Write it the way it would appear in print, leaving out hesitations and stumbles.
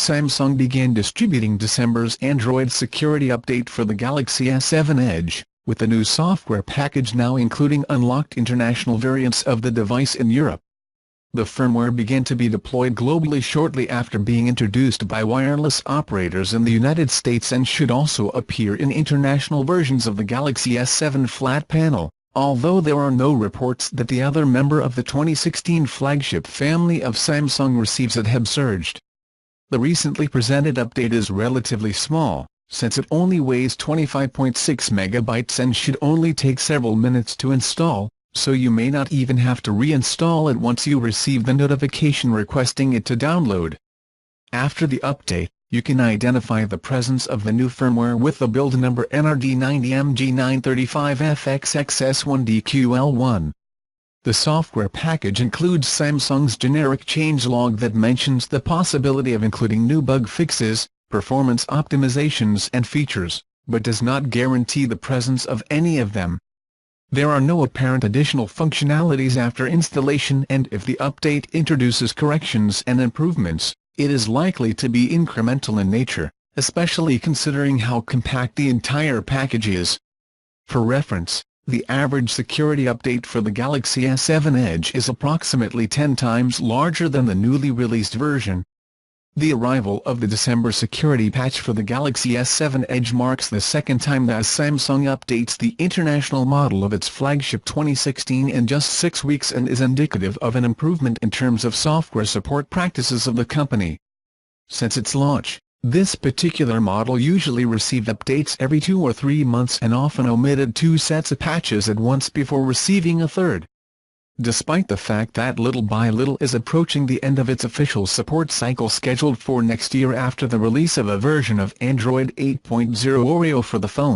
Samsung began distributing December's Android security update for the Galaxy S7 Edge, with the new software package now including unlocked international variants of the device in Europe. The firmware began to be deployed globally shortly after being introduced by wireless operators in the United States and should also appear in international versions of the Galaxy S7 flat panel, although there are no reports that the other member of the 2016 flagship family of Samsung receives it have surged. The recently presented update is relatively small, since it only weighs 25.6 megabytes and should only take several minutes to install, so you may not even have to reinstall it once you receive the notification requesting it to download. After the update, you can identify the presence of the new firmware with the build number NRD90MG935FXXS1DQL1. The software package includes Samsung's generic changelog that mentions the possibility of including new bug fixes, performance optimizations and features, but does not guarantee the presence of any of them. There are no apparent additional functionalities after installation, and if the update introduces corrections and improvements, it is likely to be incremental in nature, especially considering how compact the entire package is. For reference, the average security update for the Galaxy S7 Edge is approximately 10 times larger than the newly released version. The arrival of the December security patch for the Galaxy S7 Edge marks the second time that Samsung updates the international model of its flagship 2016 in just 6 weeks and is indicative of an improvement in terms of software support practices of the company. Since its launch, this particular model usually received updates every 2 or 3 months and often omitted 2 sets of patches at once before receiving a third. Despite the fact that Little by Little is approaching the end of its official support cycle scheduled for next year after the release of a version of Android 8.0 Oreo for the phone,